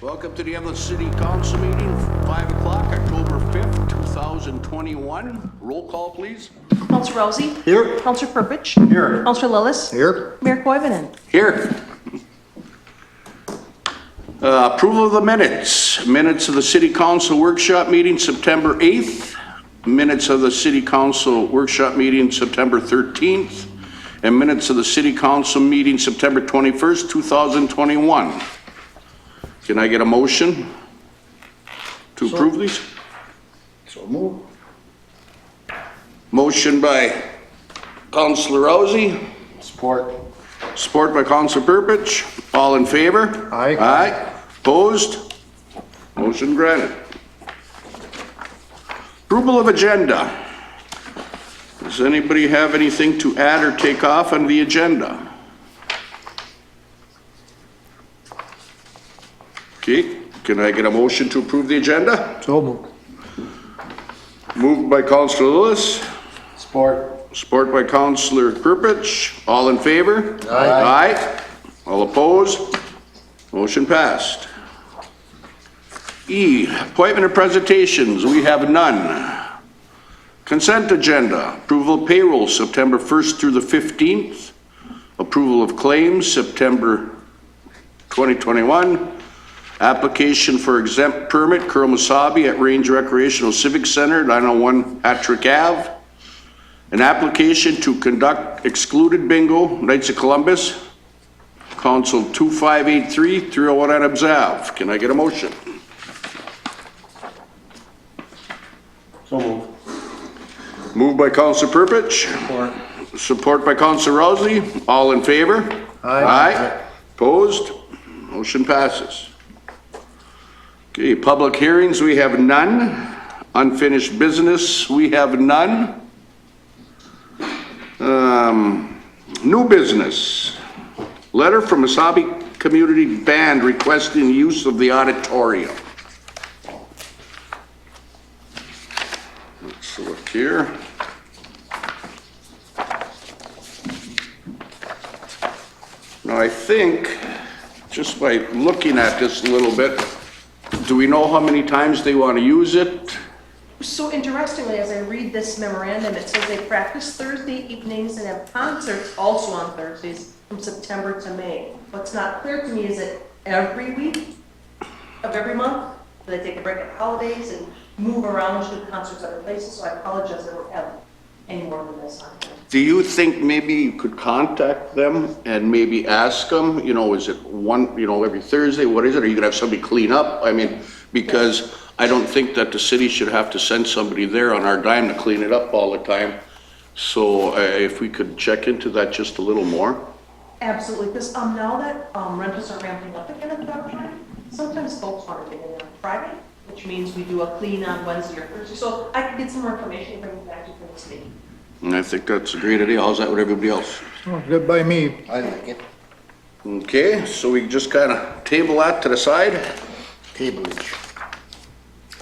Welcome to the Eveleth City Council meeting, 5 o'clock, October 5th, 2021. Roll call, please. Councillor Rousey. Here. Councillor Purpich. Here. Councillor Lillis. Here. Mayor Koivunen. Here. Approval of the minutes. Minutes of the City Council workshop meeting, September 8th. Minutes of the City Council workshop meeting, September 13th. And minutes of the City Council meeting, September 21st, 2021. Can I get a motion to approve these? So move. Motion by Councillor Rousey, Support. support by Councillor Purpich. All in favor? Aye. Aye. Opposed? Motion granted. Approval of agenda. Does anybody have anything to add or take off on the agenda? Okay, can I get a motion to approve the agenda? So move. Moved by Councillor Lillis, Support. support by Councillor Purpich. All in favor? Aye. Aye. All opposed? Motion passed. E, appointment and presentations, we have none. Consent agenda, approval of payroll September 1st through the 15th. Approval of claims September 2021. Application for exempt permit, Kuramasabi at Range Recreational Civic Center, 901 Patrick Ave. An application to conduct excluded bingo, Knights of Columbus, Council 2583, 301 Adams Ave. Can I get a motion? So move. Moved by Councillor Purpich. Support. Support by Councillor Rousey. All in favor? Aye. Aye. Opposed? Motion passes. Okay, public hearings, we have none. Unfinished business, we have none. New business. Letter from Mesabi Community Band requesting use of the auditorium. Let's look here. Now, I think, just by looking at this a little bit, do we know how many times they want to use it? So interestingly, as I read this memorandum, it says they practice Thursday evenings and have concerts also on Thursdays from September to May. What's not clear to me is it every week of every month? Do they take a break at holidays and move around to do concerts other places? So I apologize, I don't have any more than this on here. Do you think maybe you could contact them and maybe ask them, you know, is it one, you know, every Thursday, what is it? Are you gonna have somebody clean up? I mean, because I don't think that the city should have to send somebody there on our dime to clean it up all the time. So if we could check into that just a little more. Absolutely, because now that rentals are ramping up again at the dog park, sometimes folks want to get in on Friday, which means we do a clean on Wednesday or Thursday. So I can get some more information and bring it back to you for this meeting. And I think that's a great idea. How's that with everybody else? Oh, good by me. I like it. Okay, so we just kind of table that to the side. Cableage.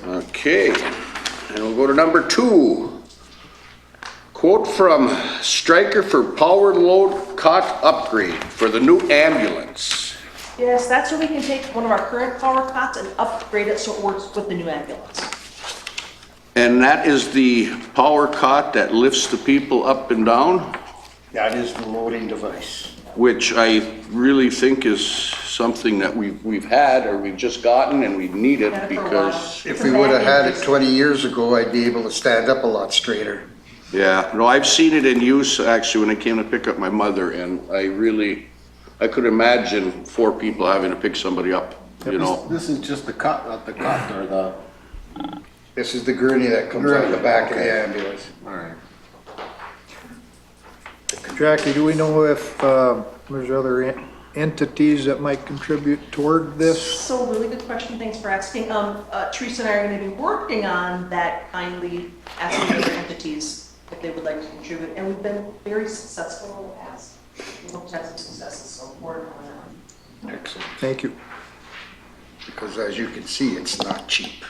Okay, and we'll go to number 2. Quote from Stryker for power load cot upgrade for the new ambulance. Yes, that's where we can take one of our current power cots and upgrade it so it works with the new ambulance. And that is the power cot that lifts the people up and down, That is the loading device. which I really think is something that we've had or we've just gotten and we need it Had it for a because, while. If we would have had it 20 years ago, I'd be able to stand up a lot straighter. yeah, no, I've seen it in use actually when I came to pick up my mother and I could imagine 4 people having to pick somebody up, you know. This is just the cut, not the cut or the, This is the gurney that comes on the back of Okay. the ambulance. all right. Jackie, do we know if there's other entities that might contribute toward this? So really good question, thanks for asking. Teresa and I are gonna be working on that, kindly asking other entities if they would like to contribute, and we've been very successful in the past. We hope to have some successes, so we're on that. Excellent. Thank you. Because as you can see, it's not cheap.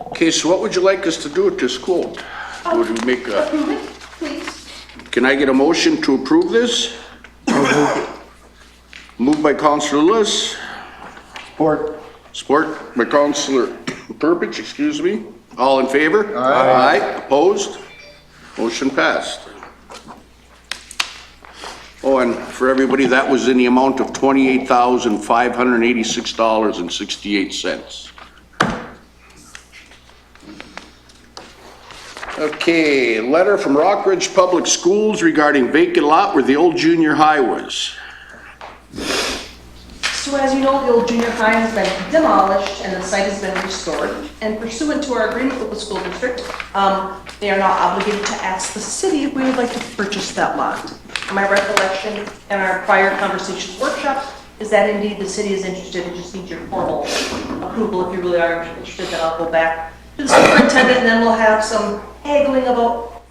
Okay, so what would you like us to do with this quote? Would we make a, Approve it, please. can I get a motion to approve this? Moved by Councillor Lewis, Support. Support by Councillor Purpich, excuse me. All in favor? Aye. Opposed? Motion passed. Oh, and for everybody, that was in the amount of $28,586.68. Okay, letter from Rockridge Public Schools regarding vacant lot where the old junior high was. So as you know, the old junior high has been demolished and the site has been restored. And pursuant to our agreement with the school district, they are now obligated to ask the city if we would like to purchase that lot. My recollection in our prior conversations workshop is that indeed the city is interested. It just needs your formal approval. If you really are interested, then I'll go back to the superintendent and then we'll have some haggling about.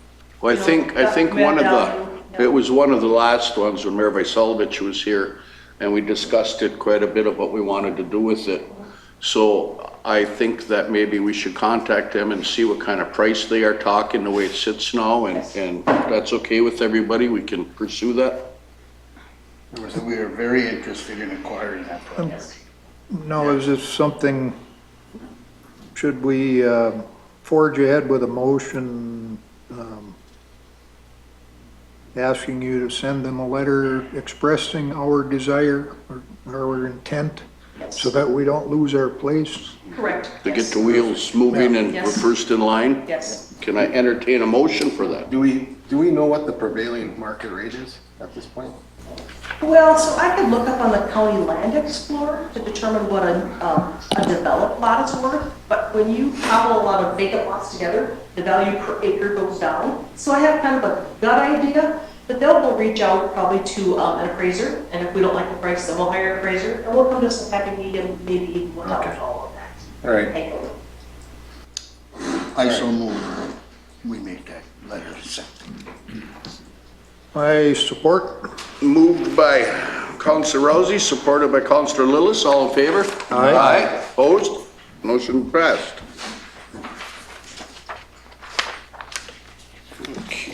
Well, I think one of the, it was one of the last ones when Mayor Vysalovich was here, and we discussed it quite a bit of what we wanted to do with it. So I think that maybe we should contact them and see what kind of price they are talking, the way it sits now, and if that's okay with everybody, we can pursue that. We are very interested in acquiring that property. Now, is this something, should we forge ahead with a motion asking you to send them a letter expressing our desire or our intent so that we don't lose our place? Correct. To get the wheels moving and we're Yes. first in line. Yes. Can I entertain a motion for that? Do we know what the prevailing market rate is at this point? Well, so I could look up on the County Land Explorer to determine what a developed lot is worth, but when you cobble a lot of vacant lots together, the value per acre goes down. So I have kind of a gut idea, but they'll reach out probably to an appraiser, and if we don't like the price, then we'll hire an appraiser, and we'll come to some happy medium, maybe even without all of that. All right. Thank you. I so move we make that letter sent. I support. Moved by Councillor Rousey, supported by Councillor Lillis. All in favor? Aye. Opposed? Motion passed. Okay.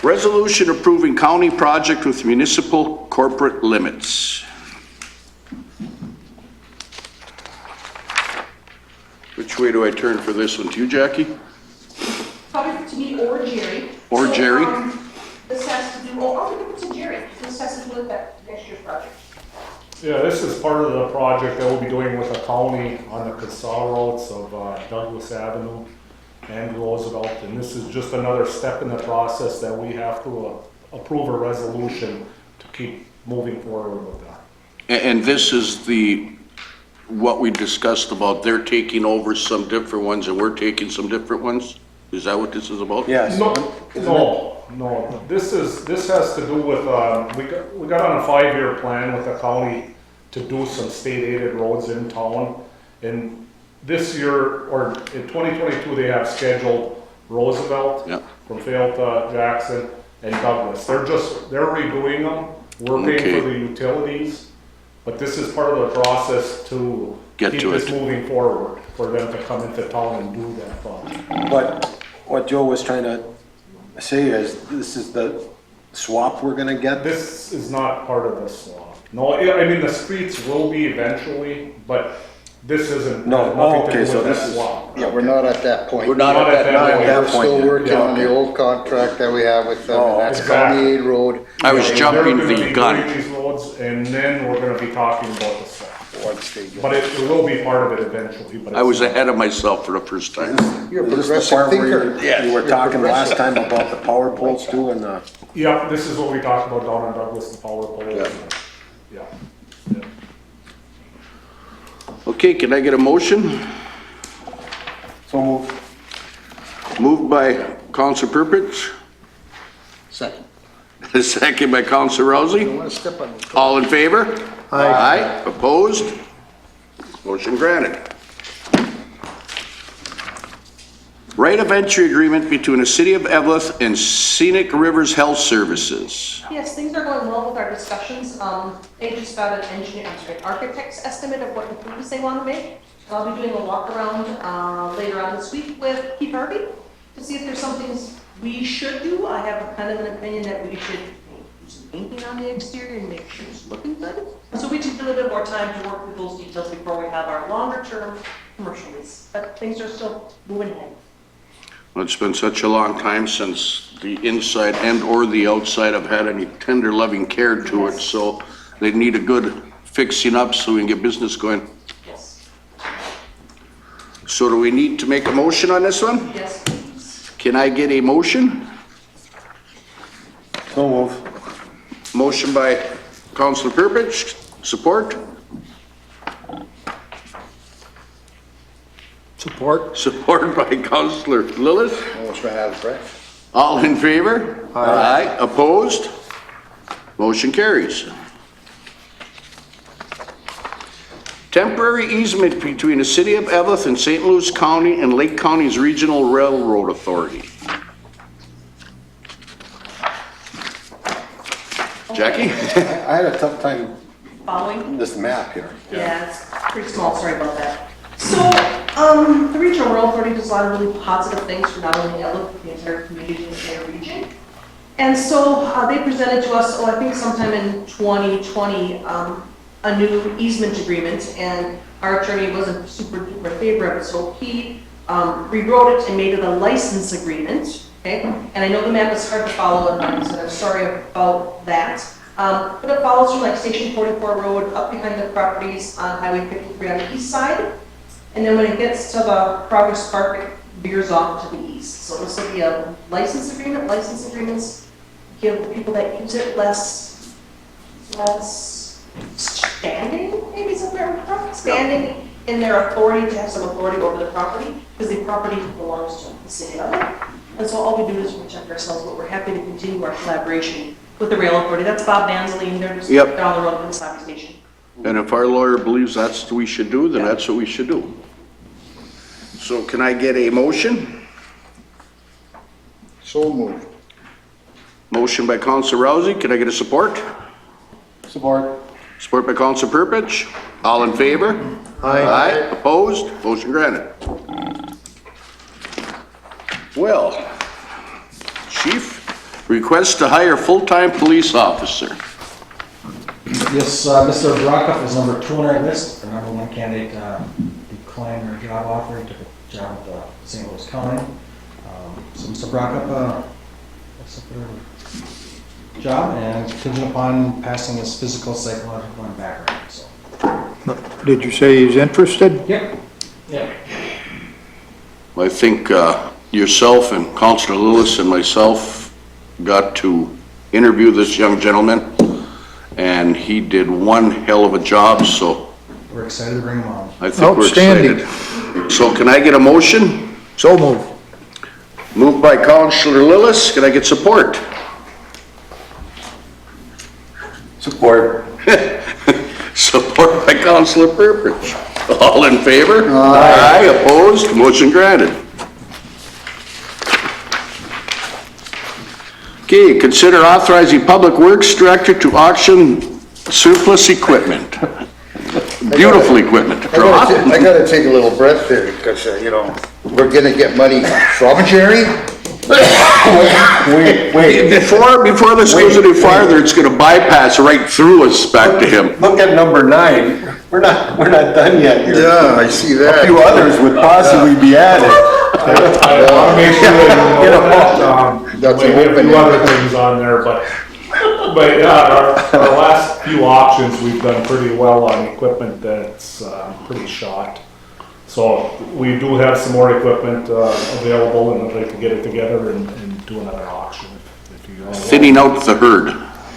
Resolution approving county project with municipal corporate limits. Which way do I turn for this one? To you, Jackie? Probably to me or Jerry. Or So, Jerry. This has to do, well, I'll give it to Jerry. This has to do with that next year's project. Yeah, this is part of the project that we'll be doing with the county on the Casal routes of Douglas Avenue and Roosevelt. And this is just another step in the process that we have to approve a resolution to keep moving forward with that. And this is what we discussed about, they're taking over some different ones and we're taking some different ones? Is that what this is about? Yes. No. This has to do with, we got on a 5-year plan with the county to do some state aided roads in town. And this year, or in 2022, they have scheduled Roosevelt Yeah. from Fail to Jackson and Douglas. They're redoing them. We're paying Okay. for the utilities, but this is part of the process to Get keep to this it. moving forward, for them to come into town and do that project. But what Joe was trying to say is, this is the swap we're gonna get? This is not part of the swap. No, I mean, the streets will be eventually, but this isn't, No, has nothing to okay, do so with this that is- swap. Yeah, we're not at that point. We're not at that point. that We're still point yet. working on the Yeah. old contract that we have with them, Oh, and that's exactly. County Aid Road. I was Yeah, jumping they're gonna the be gun. doing these roads, and then we're gonna be talking about the swap. Once they get- But it will be part of it eventually, but I was it's- ahead of myself for the first time. You're a Is this the progressive part where thinker. Yeah. you were You're talking last progressive. time about the power poles too and the, Yeah, this is what we talked about down in Douglas, the power pole. Yeah. Yeah. Okay, can I get a motion? so moved. Moved by Councillor Purpich, Second. second by Councillor I Rousey. want to step on the toe. All in favor? Aye. Opposed? Motion granted. Right of entry agreement between the City of Eveleth and Scenic Rivers Health Services. Yes, things are going well with our discussions. They just got an architect's estimate of what improvements they want to make. I'll be doing a walk around later on this week with Keith Harvey to see if there's some things we should do. I have kind of an opinion that we should do some painting on the exterior and make sure it's looking good. So we just need a little bit more time to work through those details before we have our longer-term commercial lease. But things are still moving ahead. Well, it's been such a long time since the inside and/or the outside have had any tender loving care to it, so they need a good fixing up so we can get business going. Yes. So do we need to make a motion on this one? Yes, please. Can I get a motion? So move. Motion by Councilor Purpich, support? Support? Support by Councilor Lillis. Motion has Brett. All in favor? Aye. Opposed? Motion carries. Temporary easement between the City of Eveleth and St. Louis County and Lake County's Regional Railroad Authority. Jackie? I had a tough time Following? this map here. Yeah, it's pretty small, sorry about that. So, the Regional Rail Authority does a lot of really positive things for not only Eveleth, but the entire community and the entire region. And so, they presented to us, I think sometime in 2020, a new easement agreement, and our attorney wasn't super duper favor of it, so he rewrote it and made it a license agreement, okay? And I know the map is hard to follow, and so I'm sorry about that. But it follows from like Station 44 Road up behind the properties on Highway 53 on the east side. And then when it gets to the Progress Park, it veers off to the east. So this will be a license agreement. License agreements give the people that use it less standing, maybe is a better word, standing in their authority to have some authority over the property, because the property belongs to the city of it. And so all we do is protect ourselves, but we're happy to continue our collaboration with the rail authority. That's Bob Vanzeline, they're just Yep. down the road from the Sabi station. And if our lawyer believes that's what we should do, then that's what we should do. So can I get a motion? So moved. Motion by Councilor Rousey. Can I get a support? Support. Support by Councilor Purpich. All in favor? Aye. Opposed? Motion granted. Well, Chief, request to hire full-time police officer. Yes, Mr. Brockup is number 2 on our list. The number 1 candidate declined our job offer, took a job with St. Louis County. So Mr. Brockup accepted our job and contingent upon passing his physical, psychological, and background. So. Did you say he's interested? Yep. Yeah. I think yourself and Councilor Lillis and myself got to interview this young gentleman, and he did one hell of a job, so We're excited to bring him on. I think we're Outstanding. excited. So can I get a motion? So moved. Moved by Councilor Lillis. Can I get support? Support. Support by Councilor Purpich. All in favor? Aye. Opposed? Motion granted. Okay, consider authorizing Public Works Director to auction surplus equipment. Beautiful equiment. I gotta take a little breath there, because, we're gonna get money from Jerry? Wait. Before this goes any farther, it's gonna bypass right through us back to him. Look at number 9. We're not done yet here. Yeah, I see A that. few others would possibly be added. I want to make sure that you know that, That's we have a open. few other things on there, but yeah, our last few auctions, we've done pretty well on equipment that's pretty shot. So we do have some more equipment available, and I'd like to get it together and do another auction if you want. Thinning out the herd.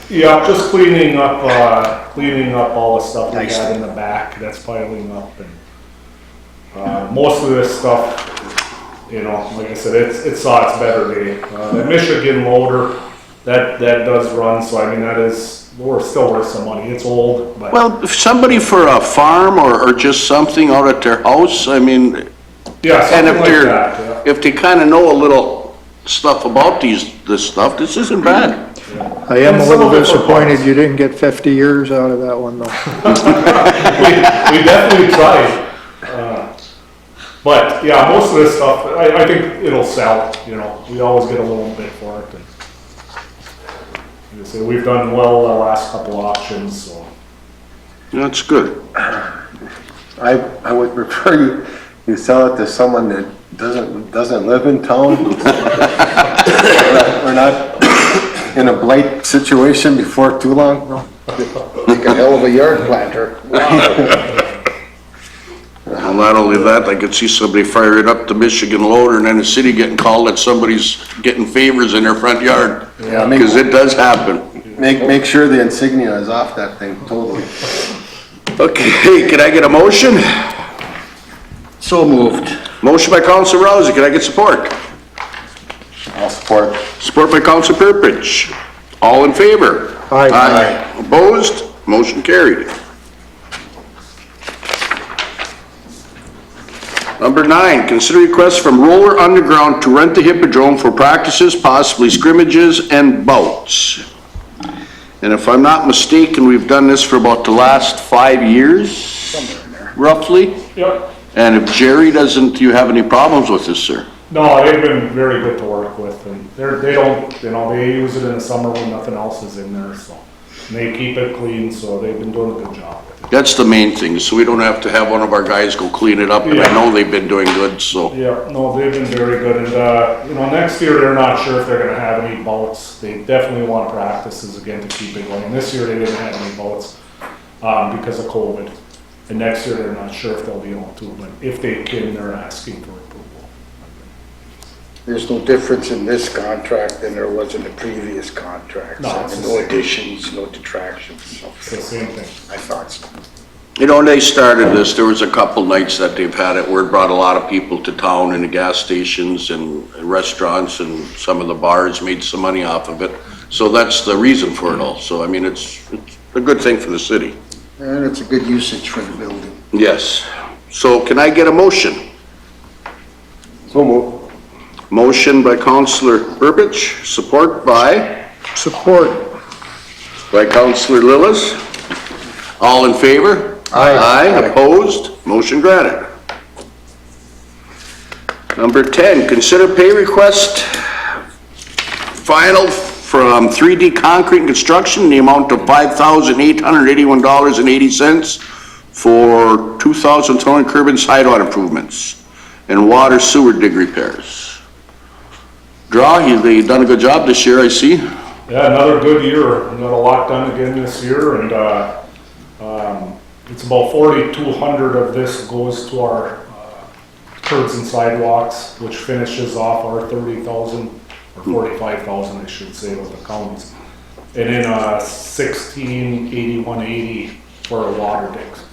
Yeah, just cleaning up all the stuff we had in the back that's piling up, and most of this stuff, like I said, it saw its better day. The Michigan loader, that does run, so I mean we're still worth some money. It's old, but Well, if somebody for a farm or just something out at their house, I mean, yeah, and something if like that. Yeah. if they kind of know a little stuff about this stuff, this isn't bad. I am And a some little of it for disappointed parts. you didn't get 50 years out of that one, though. we definitely tried. But yeah, most of this stuff, I think it'll sell. We always get a little bit for it. And, like I say, we've done well the last couple auctions, so That's good. I would prefer you sell it to someone that doesn't live in town. We're not in a blight situation before too long. Make a hell of a yard planter. Well, not only that, I could see somebody fire it up to Michigan Loader and then the city getting called that somebody's getting favors in their front yard. Yeah, Because it does happen. make sure the insignia is off that thing totally. Okay, can I get a motion? So moved. Motion by Councilor Rousey, can I get support? I'll support. Support by Councilor Purpich. All in favor? Aye. Opposed? Motion carried. Number 9, consider request from Roller Underground to rent the Hippodrome for practices, possibly scrimmages and bouts. And if I'm not mistaken, we've done this for about the last 5 years, roughly. Yep. And if Jerry doesn't, do you have any problems with this, sir? No, they've been very good to work with, and they don't, they use it in the summer when nothing else is in there, so. And they keep it clean, so they've been doing a good job with it. That's the main thing, so we don't have to have one of our guys go clean it up, and I Yeah. know they've been doing good, so. Yeah, no, they've been very good, and, next year, they're not sure if they're gonna have any bouts. They definitely want practices again to keep it going. This year, they didn't have any bouts, because of COVID. And next year, they're not sure if they'll be able to, but if they can, they're asking for approval. There's no difference in this contract than there was in the previous contract. No, it's the No same. additions, no detractions. It's the same thing. I thought so. You know, when they started this, there was a couple nights that they've had it where it brought a lot of people to town and the gas stations and restaurants and some of the bars made some money off of it. So that's the reason for it all. So, I mean, it's a good thing for the city. And it's a good usage for the building. Yes. So can I get a motion? So move. Motion by Councilor Burbidge, support by Support. Councilor Lillis. All in favor? Aye. Opposed? Motion granted. Number 10, consider pay request final from 3D Concrete and Construction in the amount of $5,881.80 for 2,000 curb and sidewalk improvements and water sewer dig repairs. Draw, they done a good job this year, I see. Yeah, another good year. We got a lot done again this year, and it's about 4,200 of this goes to our curbs and sidewalks, which finishes off our 30,000 or 45,000, I should say, with the counties. And then 1681.80 for our water digs,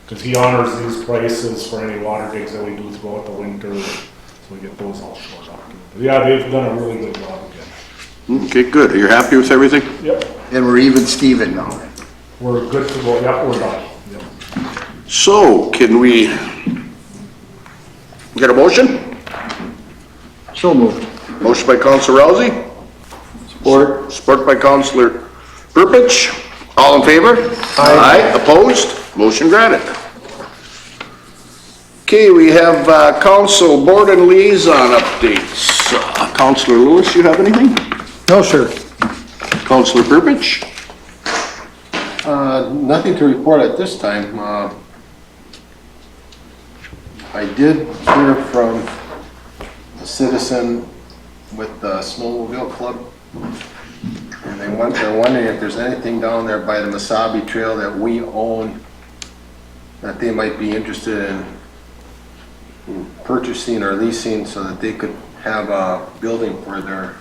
because he honors these prices for any water digs that we do throughout the winter, so we get those all short up. But yeah, they've done a really good job again. Okay, good. Are you happy with everything? Yep, And we're even Steven now. we're good to go. Yep, we're done. Yep. So, can we get a motion? So moved. Motion by Councilor Rousey. Support. Support by Councilor Burbidge. All in favor? Aye. Opposed? Motion granted. Okay, we have council board and liaison updates. Councilor Lewis, you have anything? No, sir. Councilor Burbidge? Nothing to report at this time. I did hear from a citizen with the Snowmobile Club, and they're wondering if there's anything down there by the Masabi Trail that we own that they might be interested in purchasing or leasing so that they could have a building for their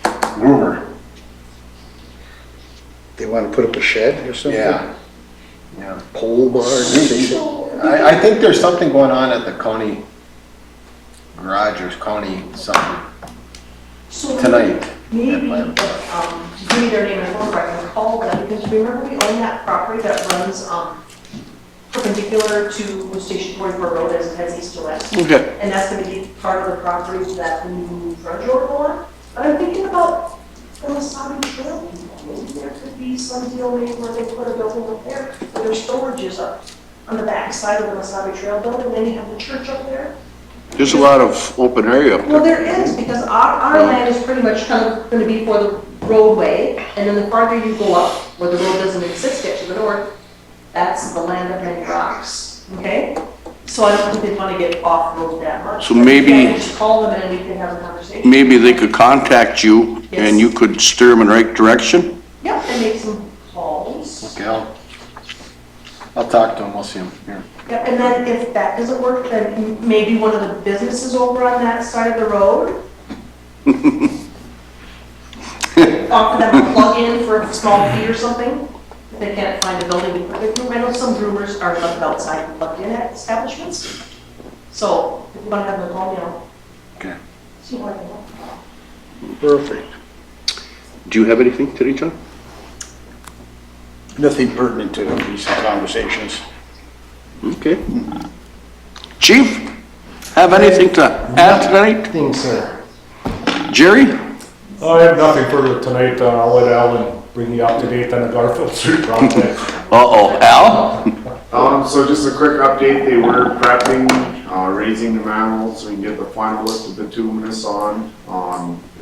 groomer. They want to put up a shed or something? Yeah. Pole barn? I think there's something going on at the county garage or county something So tonight. maybe, give me their name and phone number, I can call them, because remember we own that property that runs, perpendicular to Station 44 Road as it heads east to west? Okay. And that's gonna be part of the property that the new front door will go on. But I'm thinking about the Wasabi Trail, maybe there could be some deal made where they put a building up there, where their storage is up on the back side of the Wasabi Trail building, and then you have the church up there. There's a lot of open area up Well, there. there is, because our land is pretty much kind of gonna be for the roadway, and then the farther you go up, where the road doesn't exist yet to the north, that's the land of many rocks, okay? So I don't think they'd want to get off road that much. So maybe- Yeah, just call them and we can have a conversation. Maybe they could contact you and you could steer them in the right direction? Yep, and make some calls. Okay, I'll talk to him, we'll see him here. Yep, and then if that doesn't work, then maybe one of the businesses over on that side of the road. Offer them a plug-in for a small fee or something, if they can't find a building. I know some groomers are left outside plugged-in at establishments. So if you want to have them call me, I'll Okay. see what I can do. Perfect. Do you have anything today, John? Nothing pertinent to recent conversations. Okay. Chief, have anything to add tonight? Things, sir. Jerry? I have nothing further tonight. I'll let Alan bring you up to date on the Garfield Street project. Uh-oh, Al? So just a quick update, they were prepping, raising the manhole so we can get the final list of bituminous on.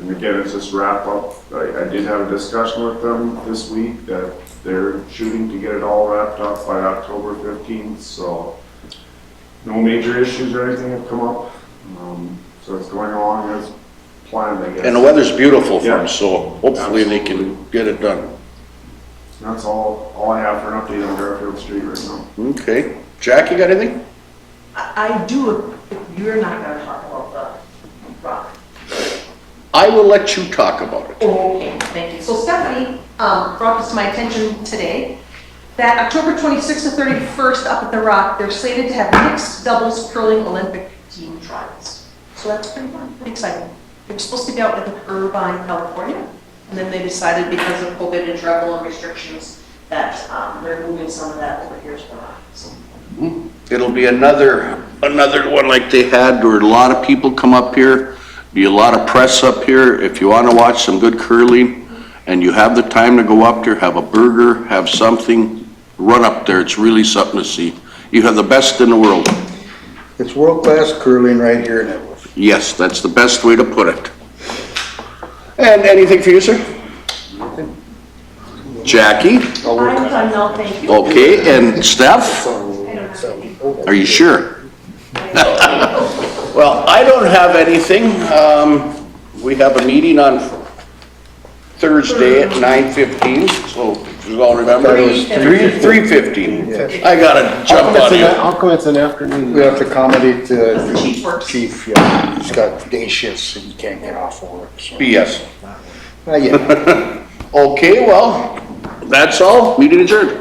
And again, it's just wrap up. I did have a discussion with them this week that they're shooting to get it all wrapped up by October 15th, so no major issues or anything have come up. So it's going along as planned, I guess. And the weather's beautiful for them, Yeah. so hopefully they can Absolutely. get it done. That's all I have for an update on Garfield Street right now. Okay. Jackie, got anything? I do, if you're not going to talk about the rock. I will let you talk about it. Okay, thank you. So Stephanie brought this to my attention today, that October 26th to 31st up at the Rock, they're slated to have mixed doubles curling Olympic team trials. So that's pretty fun, pretty exciting. They were supposed to be out in Irvine, California, and then they decided because of COVID and travel and restrictions that they're moving some of that over here to the Rock. So, It'll be another one like they had where a lot of people come up here, be a lot of press up here. If you want to watch some good curling and you have the time to go up there, have a burger, have something, run up there. It's really something to see. You have the best in the world. It's world-class curling right here in Eveleth. Yes, that's the best way to put it. And anything for you, sir? Jackie? I'll work I'm on done now, thank you. Okay, and Steph? I don't have any. Are you sure? Well, I don't have anything. We have a meeting on Thursday at 9:15, so you all remember? 3:15. I gotta jump on you. How come it's an afternoon? We have to accommodate Because the the chief works. chief, yeah, he's got day shifts and he can't get off work, so. BS. Yeah. Okay, well, that's all. Meeting adjourned.